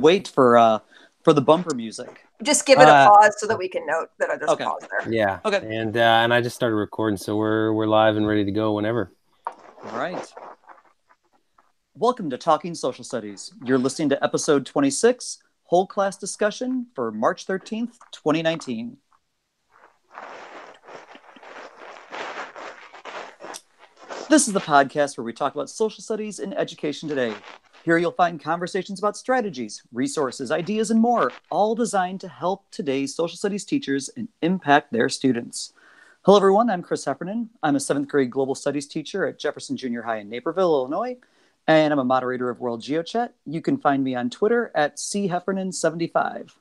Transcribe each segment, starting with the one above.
wait for the bumper music. Just give it a pause so that we can note that there's a pause there. Yeah. Okay. And I just started recording, so we're live and ready to go whenever. All right. Welcome to Talking Social Studies. You're listening to episode 26, whole class discussion for March 13th, 2019. This is the podcast where we talk about social studies in education today. Here you'll find conversations about strategies, resources, ideas, and more, all designed to help today's social studies teachers and impact their students. Hello, everyone. I'm Chris Heffernan. I'm a 7th grade global studies teacher at Jefferson Junior High in Naperville, Illinois, and I'm a moderator of World GeoChat. You can find me on Twitter at cheffernan75.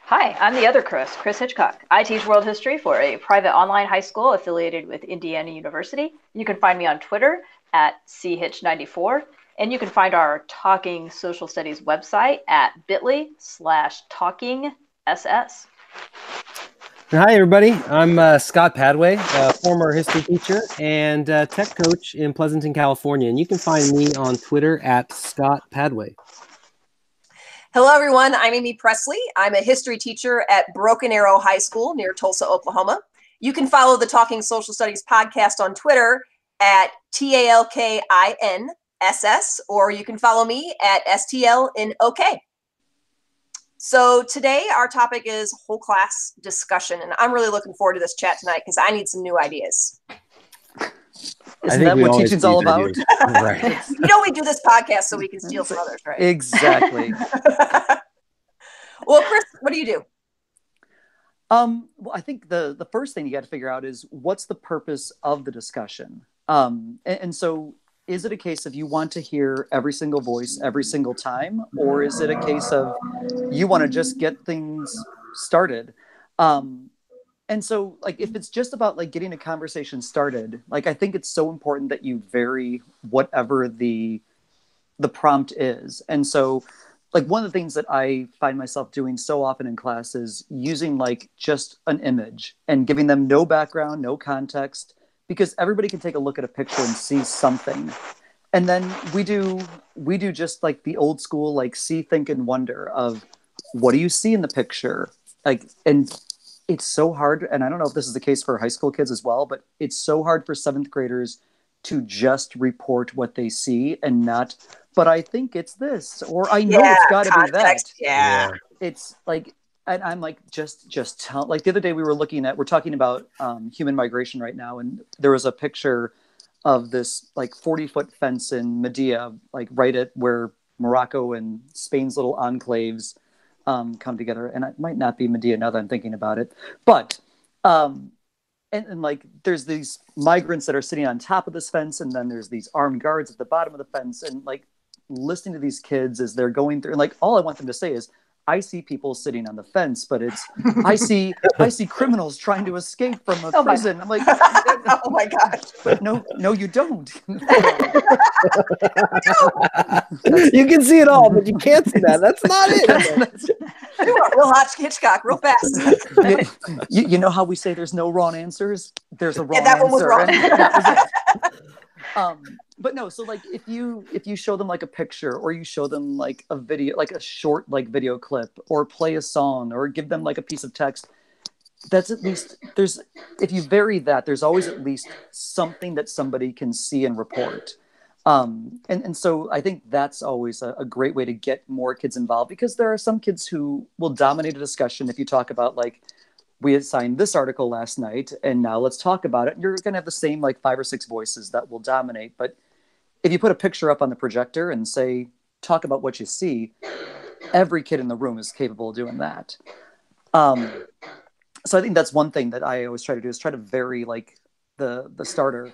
Hi, I'm the other Chris Hitchcock. I teach world history for a private online high school affiliated with Indiana University. You can find me on Twitter at chitch94, and you can find our Talking Social Studies website at bit.ly/talkingss. Hi, everybody. I'm Scott Padway, a former history teacher and tech coach in Pleasanton, California, and you can find me on Twitter at Scott Padway. Hello, everyone. I'm Amy Presley. I'm a history teacher at Broken Arrow High School near Tulsa, Oklahoma. You can follow the Talking Social Studies podcast on Twitter at TALKINSS, or you can follow me at STLNOK. So today our topic is whole class discussion, and I'm really looking forward to this chat tonight because I need some new ideas. Isn't that what teaching's all about? Right. We do this podcast so we can steal from others, right? Exactly. Well, Chris, what do you do? Well, I think the first thing you got to figure out is what's the purpose of the discussion. And so is it a case of you want to hear every single voice every single time, or is it a case of you want to just get things started? And so, like, if it's just about like getting a conversation started, like, I think it's so important that you vary whatever the prompt is. And so, like, one of the things that I find myself doing so often in class is using like just an image and giving them no background, no context, because everybody can take a look at a picture and see something. And then we do just like the old school, like, see, think, and wonder of what do you see in the picture? Like, and it's so hard, and I don't know if this is the case for high school kids as well, but it's so hard for 7th graders to just report what they see and not, but I think it's this, or I know it's got to be that. Yeah. It's like, and I'm like, just tell, like the other day we're talking about human migration right now, and there was a picture of this like 40-foot fence in Medea, like right at where Morocco and Spain's little enclaves come together. And it might not be Medea now that I'm thinking about it, but and like there's these migrants that are sitting on top of this fence, and then there's these armed guards at the bottom of the fence, and like listening to these kids as they're going through, and like all I want them to say is, I see people sitting on the fence, but it's I see criminals trying to escape from a prison. I'm like, oh my gosh! But no, you don't. You can see it all, but you can't see that. That's not it. Real Hitchcock, real fast. You know how we say there's no wrong answers? There's a wrong answer. That one was wrong. That was it. But no, so like if you show them like a picture, or you show them like a video, like a short like video clip, or play a song, or give them like a piece of text, that's at least if you vary that, there's always at least something that somebody can see and report. And so I think that's always a great way to get more kids involved, because there are some kids who will dominate a discussion if you talk about like, we assigned this article last night and now let's talk about it. You're going to have the same like 5 or 6 voices that will dominate. But if you put a picture up on the projector and say, talk about what you see, every kid in the room is capable of doing that. So I think that's one thing that I always try to do, is try to vary like the starter.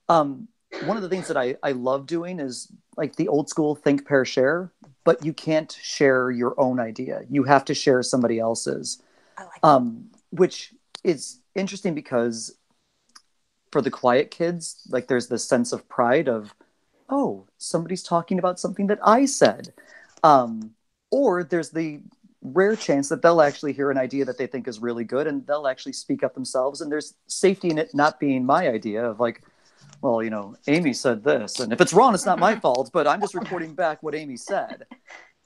One of the things that I love doing is like the old school think, pair, share, but you can't share your own idea. You have to share somebody else's. I like that. Which is interesting because for the quiet kids, like there's this sense of pride of, oh, somebody's talking about something that I said. Or there's the rare chance that they'll actually hear an idea that they think is really good and they'll actually speak up themselves. And there's safety in it not being my idea of like, well, Amy said this, and if it's wrong, it's not my fault, but I'm just reporting back what Amy said.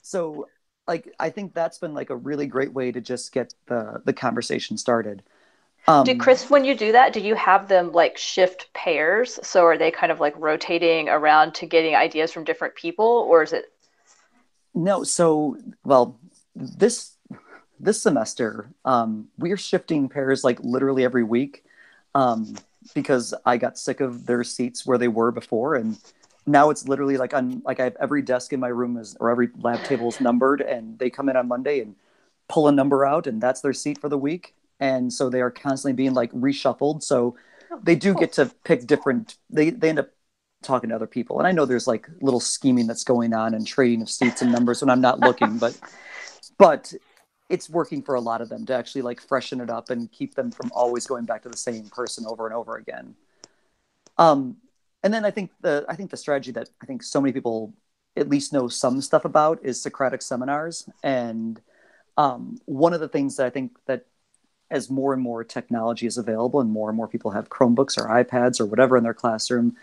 So, like, I think that's been like a really great way to just get the conversation started. Chris, when you do that, do you have them like shift pairs? So are they kind of like rotating around to getting ideas from different people, or is it? No, so well, this semester, we're shifting pairs like literally every week, because I got sick of their seats where they were before, and now it's literally like I have every desk in my room or every lab table is numbered, and they come in on Monday and pull a number out, and that's their seat for the week, and so they are constantly being like reshuffled. So they do get to pick different. They end up talking to other people, and I know there's like little scheming that's going on and trading of seats and numbers when I'm not looking, but it's working for a lot of them to actually like freshen it up and keep them from always going back to the same person over and over again. Um, and then I think the strategy that I think so many people at least know some stuff about is Socratic seminars. And one of the things that I think that as more and more technology is available and more people have Chromebooks or iPads or whatever in their classroom,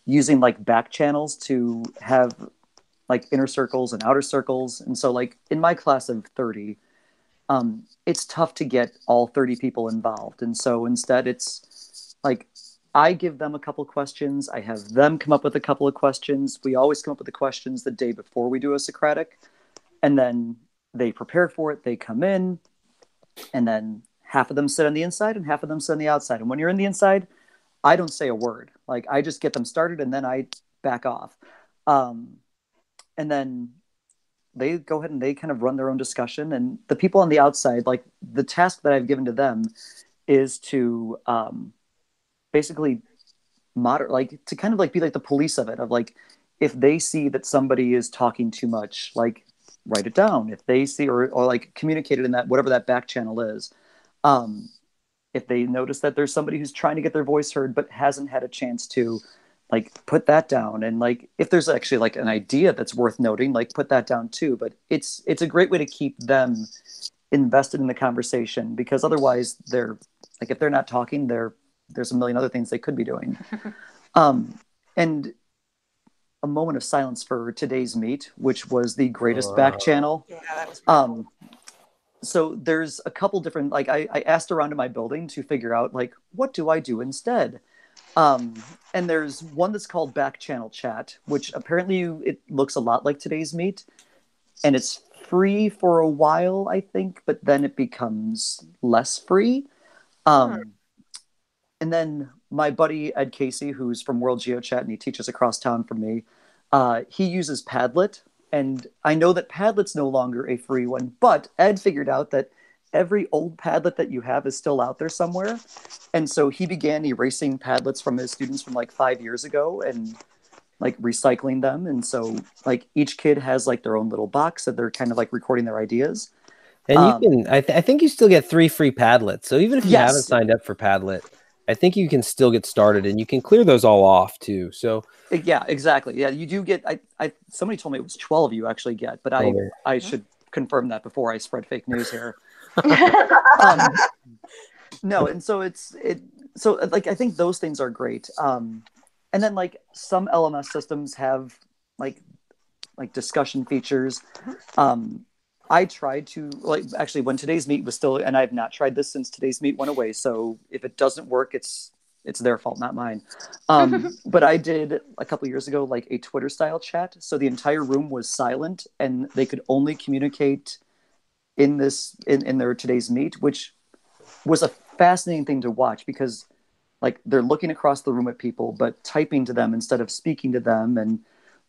using like back channels to have like inner circles and outer circles. And so like in my class of 30, it's tough to get all 30 people involved. And so instead it's like, I give them a couple questions. I have them come up with a couple of questions. We always come up with the questions the day before we do a Socratic. And then they prepare for it. They come in, and then half of them sit on the inside and half of them sit on the outside. And when you're in the inside, I don't say a word. Like I just get them started and then I back off. Um, and then they go ahead and they kind of run their own discussion. And the people on the outside, like the task that I've given to them is to basically like to kind of like be like the police of it, of like, if they see that somebody is talking too much, like write it down. If they see or like communicate it in that whatever that back channel is. Um, if they notice that there's somebody who's trying to get their voice heard but hasn't had a chance to, like put that down. And like if there's actually like an idea that's worth noting, like put that down too. But it's a great way to keep them invested in the conversation, because otherwise they're like, if they're not talking, there's a million other things they could be doing. And a moment of silence for today's meet, which was the greatest back channel. Yeah, that was pretty cool. So there's a couple different, like I asked around in my building to figure out like, what do I do instead? And there's one that's called back channel chat, which apparently it looks a lot like today's meet, and it's free for a while, I think, but then it becomes less free. And then my buddy Ed Casey, who's from World GeoChat and he teaches across town from me, he uses Padlet. And I know that Padlet's no longer a free one, but Ed figured out that every old Padlet that you have is still out there somewhere. And so he began erasing Padlets from his students from like 5 years ago and like recycling them. And so like each kid has like their own little box that they're kind of like recording their ideas. And you can, I think you still get 3 free Padlets. So even if you haven't Yes. signed up for Padlet, I think you can still get started, and you can clear those all off too. So Yeah, exactly. Yeah, you do get. Somebody told me it was 12 you actually get, but I should confirm that before I spread fake news here. No, and so so like I think those things are great. And then like some LMS systems have like discussion features. I tried to like actually when today's meet was still, and I've not tried this since today's meet went away. So if it doesn't work, it's their fault, not mine. But I did a couple years ago like a Twitter style chat, so the entire room was silent and they could only communicate in their today's meet, which was a fascinating thing to watch, because like they're looking across the room at people but typing to them instead of speaking to them. And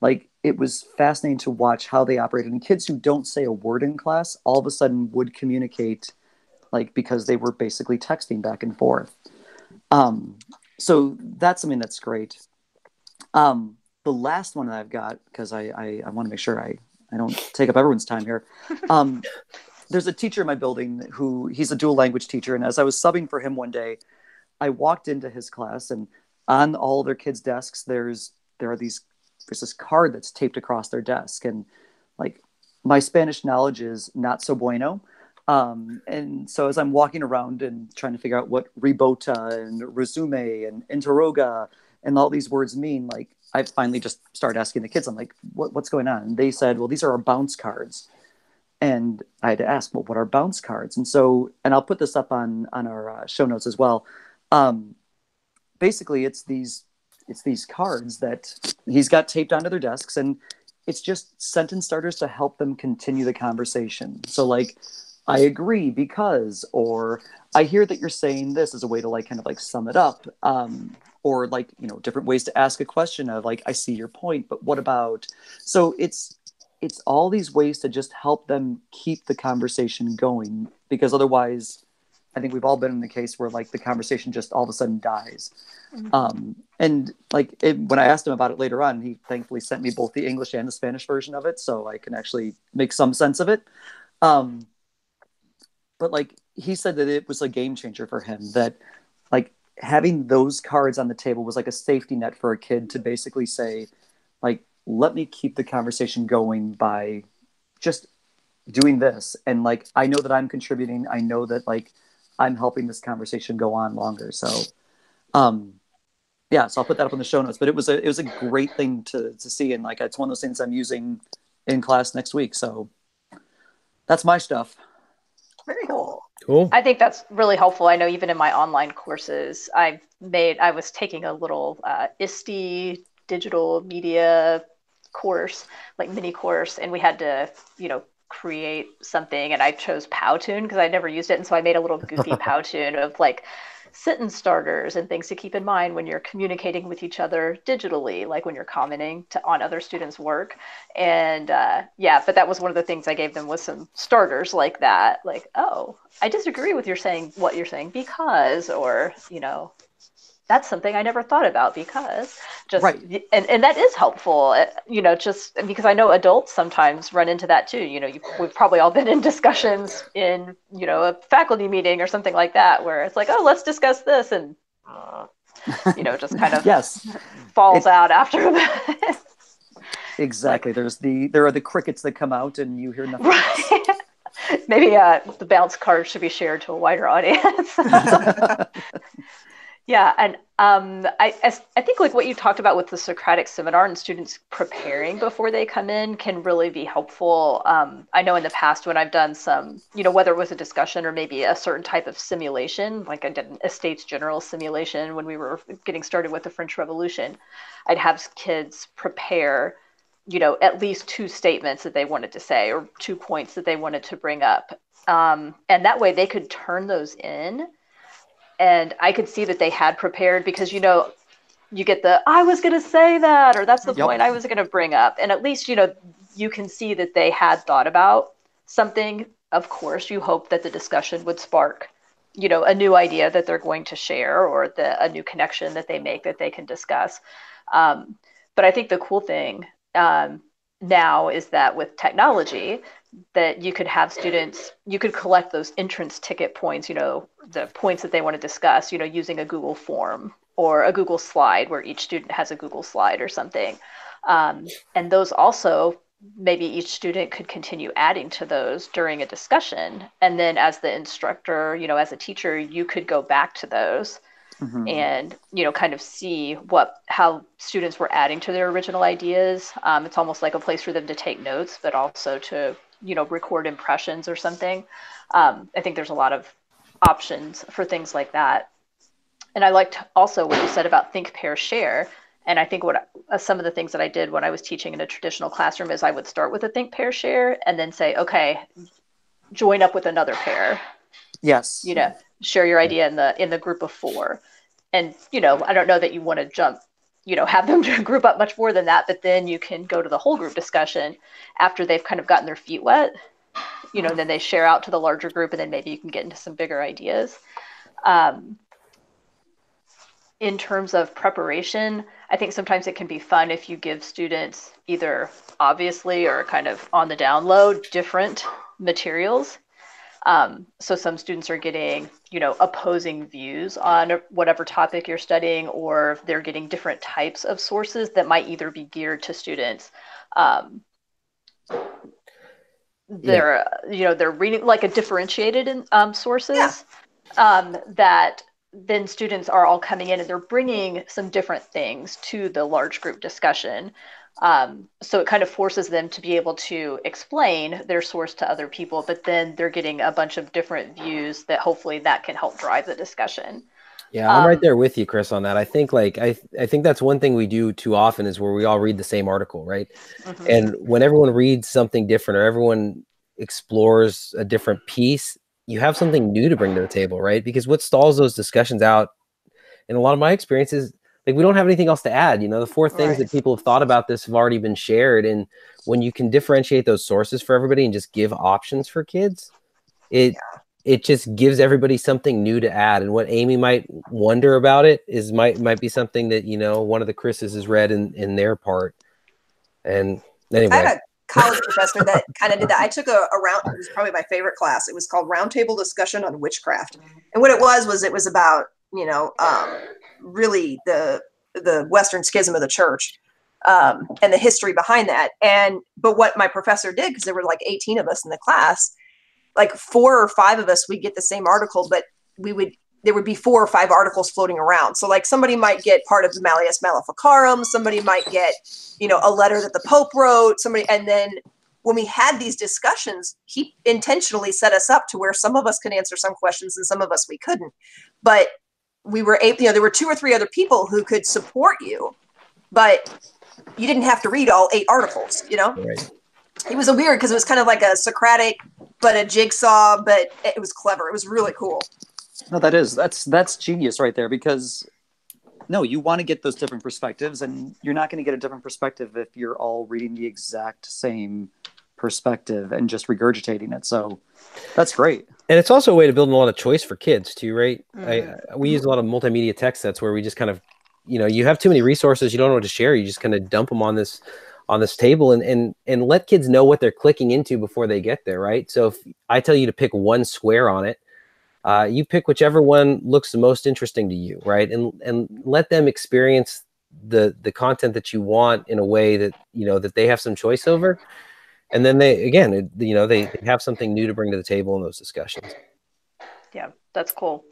like it was fascinating to watch how they operated, and kids who don't say a word in class all of a sudden would communicate, like because they were basically texting back and forth. So that's something that's great. The last one that I've got, because I want to make sure I don't take up everyone's time here. There's a teacher in my building who he's a dual language teacher. And as I was subbing for him one day, I walked into his class, and on all their kids' desks, there's this card that's taped across their desk. And like my Spanish knowledge is not so bueno. And so as I'm walking around and trying to figure out what rebota and resume and interroga and all these words mean, like, I finally just started asking the kids, I'm like, what's going on? And they said, well, these are our bounce cards. And I had to ask, well, what are bounce cards? And so, and I'll put this up on our show notes as well. Basically, it's these cards that he's got taped onto their desks, and it's just sentence starters to help them continue the conversation. So, like, I agree because, or I hear that you're saying this, as a way to, like, kind of like sum it up. Or, like, you know, different ways to ask a question of, like, I see your point, but what about? So it's all these ways to just help them keep the conversation going, because otherwise I think we've all been in the case where, like, the conversation just all of a sudden dies. And, like, when I asked him about it later on, he thankfully sent me both the English and the Spanish version of it, so I can actually make some sense of it. But, like, he said that it was a game changer for him, that, like, having those cards on the table was like a safety net for a kid to basically say, like, let me keep the conversation going by just doing this. And, like, I know that I'm contributing. I know that, like, I'm helping this conversation go on longer. So, yeah, so I'll put that up in the show notes, but it was a great thing to see. And, like, it's one of those things I'm using in class next week. So that's my stuff. Very cool. Cool. I think that's really helpful. I know even in my online courses, I was taking a little ISTE digital media course, like mini course, and we had to, create something, and I chose Powtoon because I'd never used it, and so I made a little goofy Powtoon of, like, sentence starters and things to keep in mind when you're communicating with each other digitally, like when you're commenting on other students' work. And but that was one of the things I gave them, was some starters like that, like, oh, I disagree with what you're saying because, or, that's something I never thought about because, just right. And that is helpful, just because I know adults sometimes run into that too. We've probably all been in discussions in, a faculty meeting or something like that, where it's like, oh, let's discuss this. And, just kind of yes. falls out after a bit. Exactly. Like, there are the crickets that come out and you hear nothing else. Maybe the bounce card should be shared to a wider audience. Yeah, and I think, like, what you talked about with the Socratic seminar and students preparing before they come in can really be helpful. I know in the past when I've done some, whether it was a discussion or maybe a certain type of simulation, like I did an Estates General simulation when we were getting started with the French Revolution, I'd have kids prepare, at least 2 statements that they wanted to say or 2 points that they wanted to bring up. And that way they could turn those in. And I could see that they had prepared because, you get I was going to say that, or that's the point I was going to bring up. And at least, you can see that they had thought about something. Of course, you hope that the discussion would spark, a new idea that they're going to share, or a new connection that they make that they can discuss. But I think the cool thing now is that with technology, that you could have students, you could collect those entrance ticket points, the points that they want to discuss, using a Google form or a Google slide, where each student has a Google slide or something. And those also, maybe each student could continue adding to those during a discussion. And then as the instructor, as a teacher, you could go back to those and, kind of see how students were adding to their original ideas. It's almost like a place for them to take notes, but also to, record impressions or something. I think there's a lot of options for things like that. And I liked also what you said about think, pair, share. And I think some of the things that I did when I was teaching in a traditional classroom is I would start with a think, pair, share, and then say, okay, join up with another pair. Yes. Share your idea in the group of 4. And, I don't know that you want to jump, have them group up much more than that, but then you can go to the whole group discussion after they've kind of gotten their feet wet, and then they share out to the larger group, and then maybe you can get into some bigger ideas. In terms of preparation, I think sometimes it can be fun if you give students either obviously or kind of on the down low different materials. So some students are getting, opposing views on whatever topic you're studying, or they're getting different types of sources that might either be geared to students. They're reading like a differentiated sources that then students are all coming in and they're bringing some different things to the large group discussion. So it kind of forces them to be able to explain their source to other people, but then they're getting a bunch of different views that hopefully that can help drive the discussion. Yeah, I'm right there with you, Chris, on that. I think I think that's one thing we do too often is where we all read the same article, right? Mm-hmm. And when everyone reads something different or everyone explores a different piece, you have something new to bring to the table, right? Because what stalls those discussions out, in a lot of my experiences, like we don't have anything else to add. You know, the four things that people have thought about this have already been shared. And when you can differentiate those sources for everybody and just give options for kids, it just gives everybody something new to add. And what Amy might wonder about it is might be something that, you know, one of the Chris's has read in their part. And anyway. I had a college professor that kind of did that. I took a round, it was probably my favorite class. It was called Roundtable Discussion on Witchcraft. And what it was about, you know, really the Western schism of the church and the history behind that. But what my professor did, because there were like 18 of us in the class, like 4 or 5 of us, we get the same article, but there would be 4 or 5 articles floating around. So like somebody might get part of the Malleus Maleficarum, somebody might get, you know, a letter that the Pope wrote, and then when we had these discussions, he intentionally set us up to where some of us could answer some questions and some of us we couldn't. But we were able, you know, there were 2 or 3 other people who could support you, but you didn't have to read all 8 articles, you know? Right. It was a weird, because it was kind of like a Socratic, but a jigsaw, but it was clever. It was really cool. No, that's genius right there, because no, you want to get those different perspectives, and you're not going to get a different perspective if you're all reading the exact same perspective and just regurgitating it. So that's great. And it's also a way to build a lot of choice for kids too, right? We use a lot of multimedia text sets where we just kind of, you know, you have too many resources, you don't know what to share. You just kind of dump them on this table and let kids know what they're clicking into before they get there, right? So if I tell you to pick one square on it, you pick whichever one looks the most interesting to you, right? And let them experience the content that you want in a way that, you know, that they have some choice over. And then they have something new to bring to the table in those discussions. Yeah, that's cool.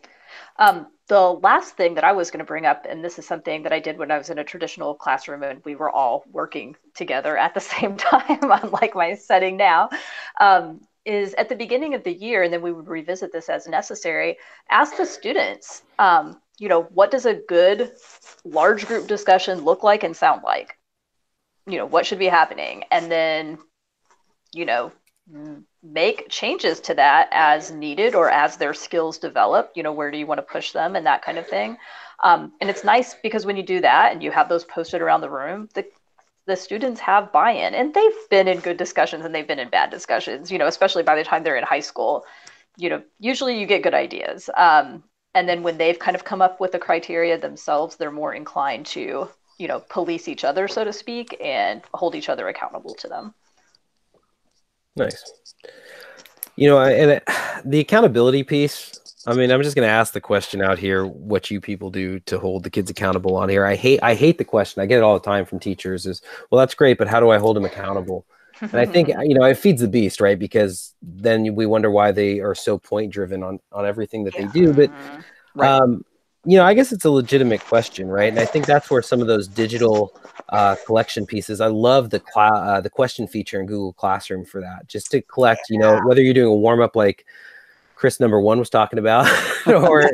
The last thing that I was going to bring up, and this is something that I did when I was in a traditional classroom and we were all working together at the same time, unlike my setting now, is at the beginning of the year, and then we would revisit this as necessary, ask the students, you know, what does a good large group discussion look like and sound like? You know, what should be happening? And then, you know, make changes to that as needed or as their skills develop. You know, where do you want to push them and that kind of thing. And it's nice because when you do that and you have those posted around the room, the students have buy-in, and they've been in good discussions and they've been in bad discussions, you know, especially by the time they're in high school. You know, usually you get good ideas. And then when they've kind of come up with the criteria themselves, they're more inclined to, you know, police each other, so to speak, and hold each other accountable to them. Nice. You know, and the accountability piece, I mean, I'm just going to ask the question out here, what you people do to hold the kids accountable on here. I hate the question. I get it all the time from teachers is, well, that's great, but how do I hold them accountable? And I think, you know, it feeds the beast, right? Because then we wonder why they are so point driven on everything that they do. But, you know, I guess it's a legitimate question, right? And I think that's where some of those digital collection pieces, I love the question feature in Google Classroom for that, just to collect, you know, whether you're doing a warm up like Chris number 1 was talking about, or,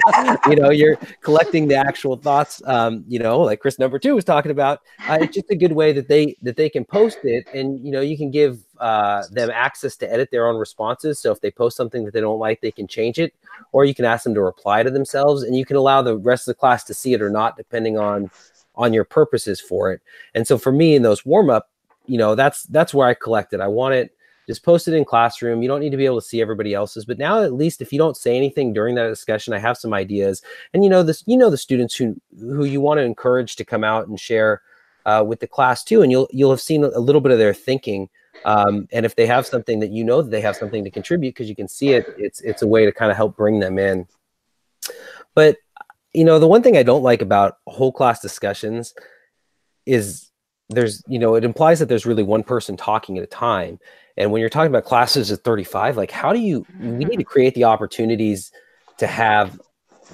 you know, you're collecting the actual thoughts, you know, like Chris number 2 was talking about. It's just a good way that they can post it, and, you know, you can give them access to edit their own responses. So if they post something that they don't like, they can change it, or you can ask them to reply to themselves, and you can allow the rest of the class to see it or not, depending on your purposes for it. And so for me in those warm up, you know, that's where I collect it. I want it. Just post it in classroom. You don't need to be able to see everybody else's, but now at least if you don't say anything during that discussion, I have some ideas. And the students who you want to encourage to come out and share with the class too, and you'll have seen a little bit of their thinking. And if they have something that you know that they have something to contribute because you can see it, it's a way to kind of help bring them in. But you know, the one thing I don't like about whole class discussions is it implies that there's really one person talking at a time. And when you're talking about classes of 35, like we need to create the opportunities to have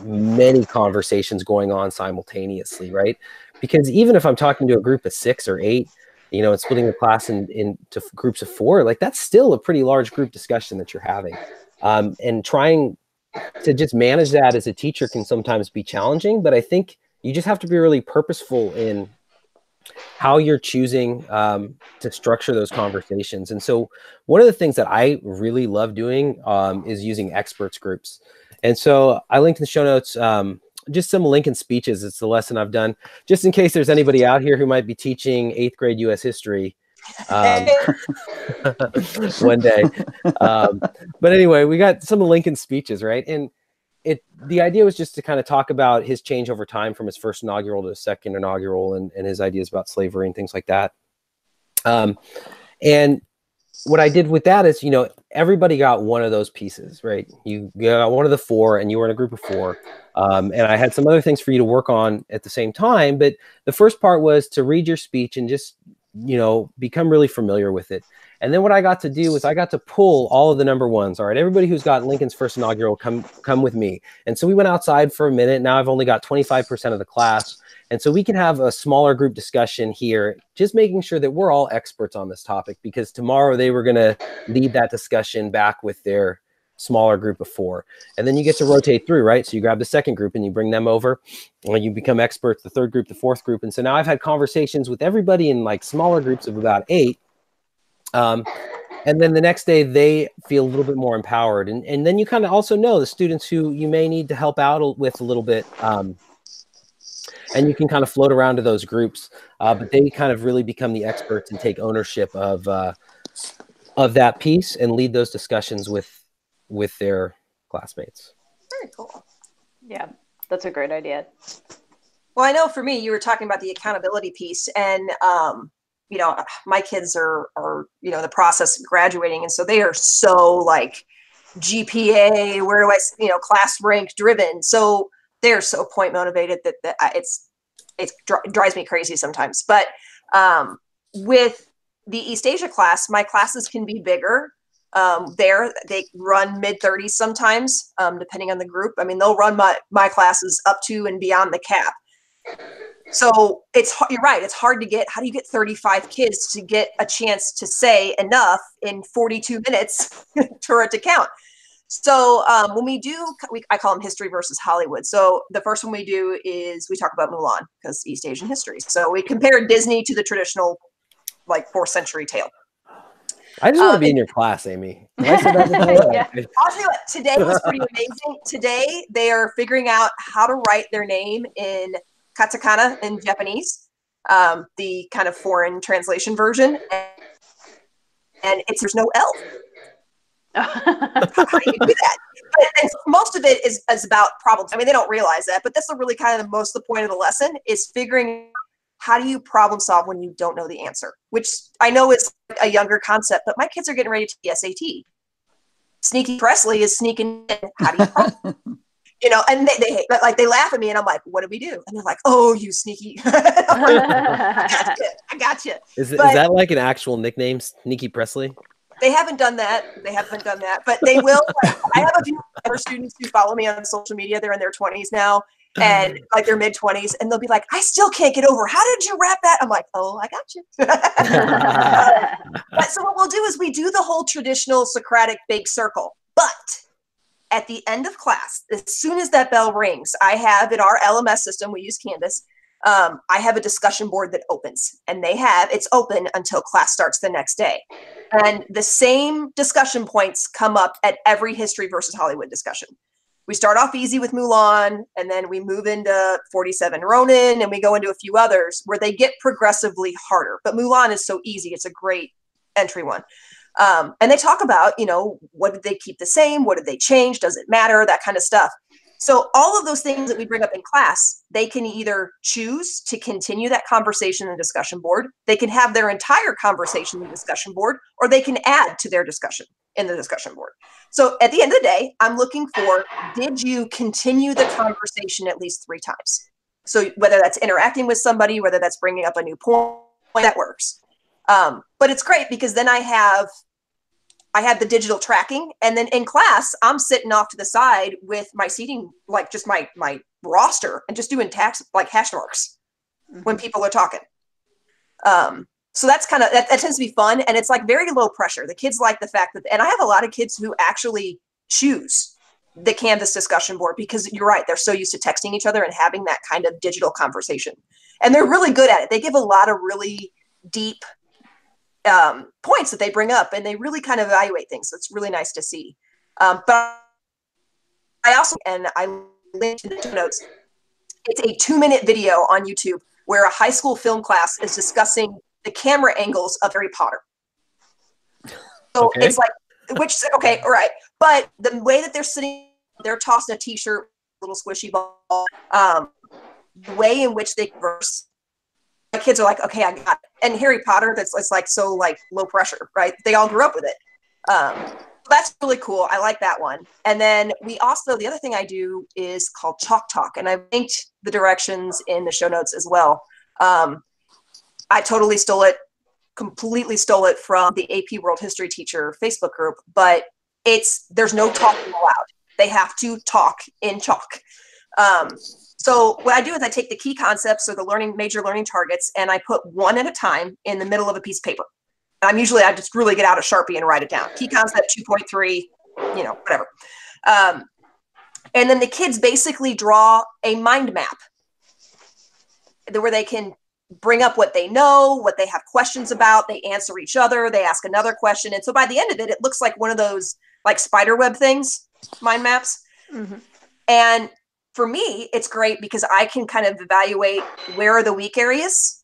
many conversations going on simultaneously, right? Because even if I'm talking to a group of 6 or 8, you know, and splitting the class into groups of 4, like that's still a pretty large group discussion that you're having. And trying to just manage that as a teacher can sometimes be challenging, but I think you just have to be really purposeful in how you're choosing to structure those conversations. And so one of the things that I really love doing is using experts groups. And so I linked in the show notes just some Lincoln speeches. It's the lesson I've done, just in case there's anybody out here who might be teaching 8th grade U.S. history one day. But anyway, we got some of Lincoln's speeches, right? And the idea was just to kind of talk about his change over time from his first inaugural to his second inaugural, and his ideas about slavery and things like that. And what I did with that is, you know, everybody got one of those pieces, right? You got one of the 4, and you were in a group of 4. And I had some other things for you to work on at the same time. But the first part was to read your speech and just, you know, become really familiar with it. And then what I got to do was I got to pull all of the number 1s. All right, everybody who's got Lincoln's first inaugural, come with me. And so we went outside for a minute. Now I've only got 25% of the class. And so we can have a smaller group discussion here, just making sure that we're all experts on this topic, because tomorrow they were going to lead that discussion back with their smaller group of 4. And then you get to rotate through, right? So you grab the second group and you bring them over, and you become experts, the third group, the fourth group. And so now I've had conversations with everybody in like smaller groups of about 8. And then the next day they feel a little bit more empowered. And then you kind of also know the students who you may need to help out with a little bit. And you can kind of float around to those groups, but they kind of really become the experts and take ownership of that piece and lead those discussions with their classmates. Very cool. Yeah, that's a great idea. Well, I know for me, you were talking about the accountability piece, and you know, my kids are you know, in the process of graduating, and so they are so like GPA, where do I, you know, class rank driven. So they're so point motivated that it drives me crazy sometimes. But with the East Asia class, my classes can be bigger. They run mid-30s sometimes, depending on the group. I mean, they'll run my classes up to and beyond the cap. So you're right. It's hard to get. How do you get 35 kids to get a chance to say enough in 42 minutes for it to count? So when we do, I call them history versus Hollywood. So the first one we do is we talk about Mulan, because East Asian history. So we compare Disney to the traditional, like, 4th century tale. I just want to be in your class, Amy. Have I said that before? Yeah. I'll tell you what, today was pretty amazing. Today they are figuring out how to write their name in katakana in Japanese, the kind of foreign translation version, and there's no L. How do you do that? And most of it is about problems. I mean, they don't realize that, but that's really kind of the point of the lesson, is figuring how do you problem solve when you don't know the answer, which I know is a younger concept, but my kids are getting ready to take the SAT. Sneaky Presley is sneaking in. How do you problem? You know, and they laugh at me, and I'm like, what do we do? And they're like, oh, you sneaky. I got you. Is that like an actual nickname, Sneaky Presley? They haven't done that. But they will. I have a few other students who follow me on social media. They're in their 20s now, and like their mid 20s, and they'll be like, I still can't get over. How did you wrap that? I'm like, oh, I got you. But so what we'll do is we do the whole traditional Socratic big circle. But at the end of class, as soon as that bell rings, I have, in our LMS system, we use Canvas, I have a discussion board that opens, and it's open until class starts the next day. And the same discussion points come up at every history versus Hollywood discussion. We start off easy with Mulan, and then we move into 47 Ronin, and we go into a few others where they get progressively harder. But Mulan is so easy. It's a great entry one. And they talk about, you know, what did they keep the same? What did they change? Does it matter? That kind of stuff. So all of those things that we bring up in class, they can either choose to continue that conversation in the discussion board. They can have their entire conversation in the discussion board, or they can add to their discussion in the discussion board. So at the end of the day, I'm looking for, did you continue the conversation at least 3 times? So whether that's interacting with somebody, whether that's bringing up a new point, that works. But it's great because then I have I had the digital tracking, and then in class, I'm sitting off to the side with my seating, like just my roster, and just doing hash marks when people are talking. So that's kind of that tends to be fun, and it's like very low pressure. The kids like the fact that, and I have a lot of kids who actually choose the Canvas discussion board because you're right, they're so used to texting each other and having that kind of digital conversation, and they're really good at it. They give a lot of really deep points that they bring up, and they really kind of evaluate things. So it's really nice to see. But I also, and I linked in the show notes, it's a 2-minute video on YouTube where a high school film class is discussing the camera angles of Harry Potter. So it's like, okay, all right. But the way that they're sitting, they're tossing a t-shirt, little squishy ball, the way in which they converse, my kids are like, okay, I got it. And Harry Potter, it's like so like low pressure, right? They all grew up with it. That's really cool. I like that one. And then we also, the other thing I do is called Chalk Talk, and I've linked the directions in the show notes as well. I totally completely stole it from the AP World History Teacher Facebook group, but there's no talking allowed. They have to talk in chalk. So what I do is I take the key concepts or the major learning targets, and I put one at a time in the middle of a piece of paper. I just really get out a Sharpie and write it down. Key concept 2.3, whatever. And then the kids basically draw a mind map where they can bring up what they know, what they have questions about. They answer each other. They ask another question. And so by the end of it, it looks like one of those like spider web things, mind maps. Mm-hmm. And for me, it's great because I can kind of evaluate where are the weak areas.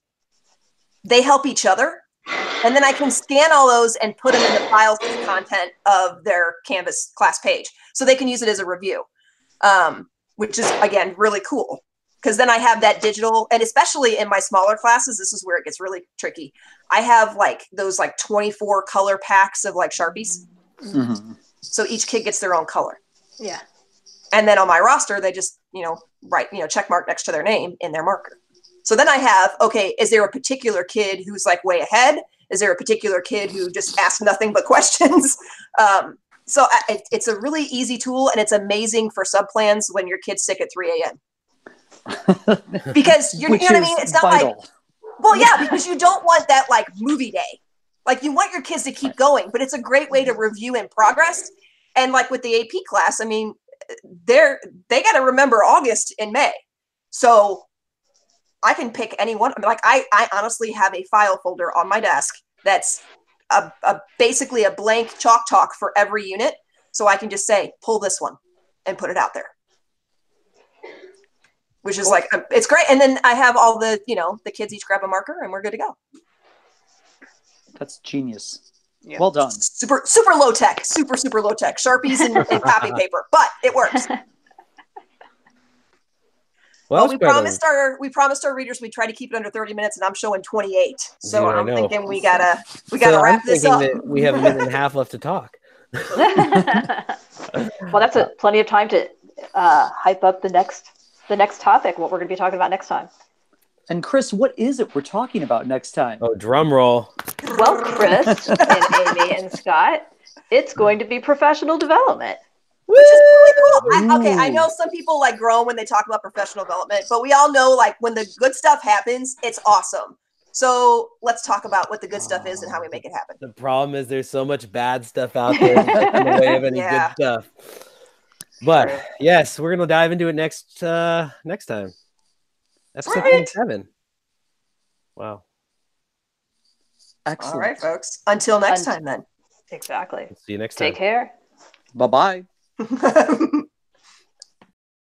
They help each other. And then I can scan all those and put them in the files with the content of their Canvas class page. So they can use it as a review, which is, again, really cool. Because then I have that digital, and especially in my smaller classes, this is where it gets really tricky. I have like those like 24 color packs of like Sharpies. Mm-hmm. So each kid gets their own color. Yeah. And then on my roster, they just, write, check mark next to their name in their marker. So then I have, okay, is there a particular kid who's like way ahead? Is there a particular kid who just asks nothing but questions? So it's a really easy tool, and it's amazing for subplans when your kid's sick at 3 a.m. Because you know what I mean? It's not vital. Because you don't want that like movie day. Like you want your kids to keep going, but it's a great way to review in progress. And like with the AP class, they got to remember August and May. So I can pick any one. I honestly have a file folder on my desk that's basically a blank Chalk Talk for every unit. So I can just say, pull this one and put it out there. Which is like, it's great. And then I have all the, the kids each grab a marker and we're good to go. That's genius. Yeah. Well done. Super low tech, super low tech. Sharpies and copy paper, but it works. Well, we promised our readers we'd try to keep it under 30 minutes, and I'm showing 28. So dude, I'm thinking we gotta wrap this up. That we have a minute and a half left to talk. Well, that's plenty of time to hype up the next topic. What we're going to be talking about next time. And Chris, what is it we're talking about next time? Oh, drum roll. Well, Chris and Amy and Scott, it's going to be professional development. Which is really cool. I know some people like groan when they talk about professional development, but we all know like when the good stuff happens, it's awesome. So let's talk about what the good stuff is and how we make it happen. The problem is there's so much bad stuff out there in the way of any good stuff. But yes, we're gonna dive into it next time. Episode 27. Wow. Excellent. All right, folks. Until next time then. Exactly. See you next time. Take care. Bye-bye.